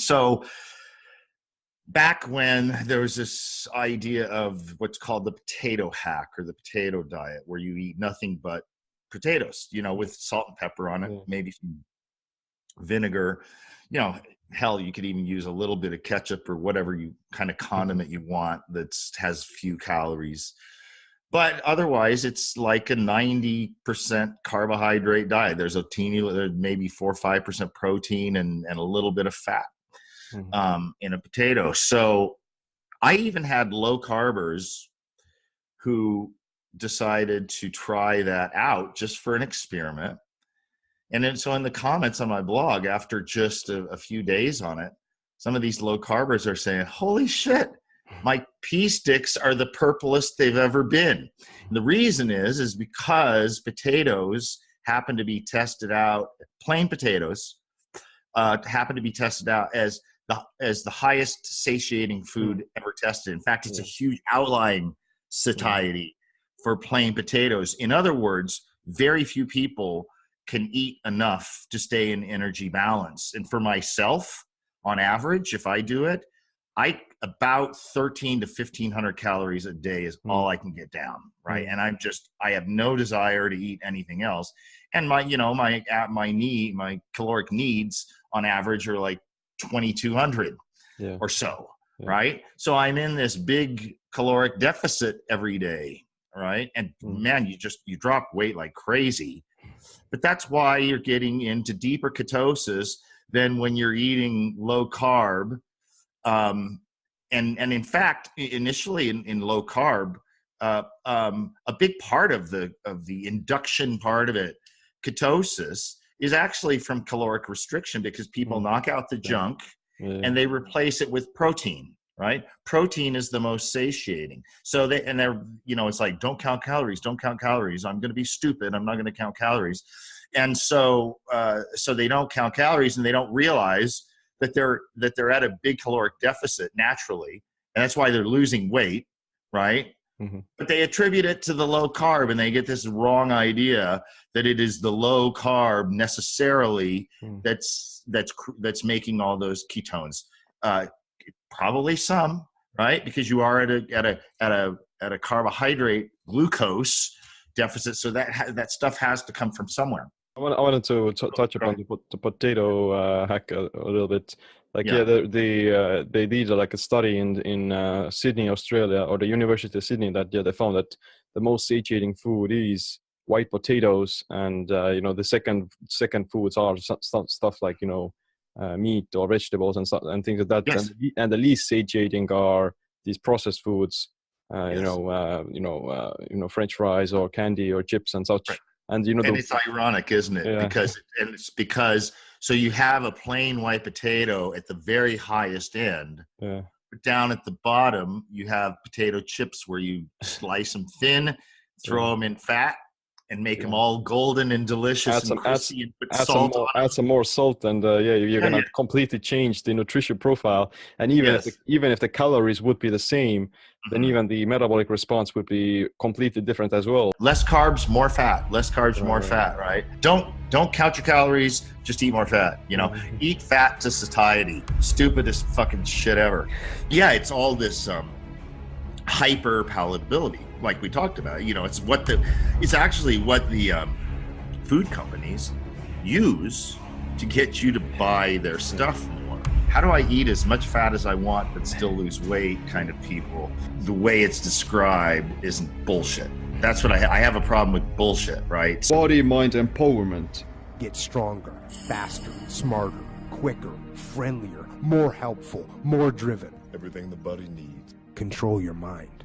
So back when there was this idea of what's called the potato hack or the potato diet, where you eat nothing but potatoes, with salt and pepper on it, maybe some vinegar, hell, you could even use a little bit of ketchup or whatever you kind of condiment you want that has few calories. But otherwise, it's like a 90% carbohydrate diet. There's maybe 4 or 5% protein and a little bit of fat in a potato. So I even had low carbers who decided to try that out just for an experiment. And then so in the comments on my blog, after just a few days on it, some of these low carbers are saying, holy shit, my pea sticks are the purplest they've ever been. And the reason is because potatoes happen to be tested out, plain potatoes happen to be tested out as the highest satiating food ever tested. In fact, it's a huge outlying satiety for plain potatoes. In other words, very few people can eat enough to stay in energy balance. And for myself, on average, if I do it, about 13 to 1500 calories a day is all I can get down, right? And I have no desire to eat anything else. And my caloric needs on average are like 2200 or so, right? So I'm in this big caloric deficit every day, right? And man, you drop weight like crazy. But that's why you're getting into deeper ketosis than when you're eating low carb. And in fact, initially in low carb, a big part of the induction part of it, ketosis, is actually from caloric restriction, because people knock out the junk and they replace it with protein, right? Protein is the most satiating. So they're it's like, don't count calories, don't count calories. I'm going to be stupid. I'm not going to count calories. And so they don't count calories, and they don't realize that they're at a big caloric deficit naturally, and that's why they're losing weight, right? But they attribute it to the low carb, and they get this wrong idea that it is the low carb necessarily that's making all those ketones. Probably some, right? Because you are at a carbohydrate glucose deficit, so that stuff has to come from somewhere. I wanted to touch upon the potato hack a little bit. Like they did like a study in Sydney, Australia, or the University of Sydney, that they found that the most satiating food is white potatoes, and the second foods are stuff like meat or vegetables and things like that. Yes. And the least satiating are these processed foods, French fries or candy or chips and such. Right. And it's ironic, isn't it? Because so you have a plain white potato at the very highest end, but down at the bottom you have potato chips, where you slice them thin, throw them in fat, and make them all golden and delicious and crispy, and put salt on them. Add some more salt, and you're gonna completely change the nutrition profile. And even if the calories would be the same, then even the metabolic response would be completely different as well. Less carbs, more fat. Less carbs, more fat. Right? Don't count your calories. Just eat more fat. Eat fat to satiety. Stupidest fucking shit ever. Yeah, it's all this hyper palatability, like we talked about. It's actually what the food companies use to get you to buy their stuff more. How do I eat as much fat as I want but still lose weight kind of people? The way it's described isn't bullshit. That's what I have a problem with bullshit, right? Body mind empowerment. Get stronger, faster, smarter, quicker, friendlier, more helpful, more driven. Everything the body needs. Control your mind.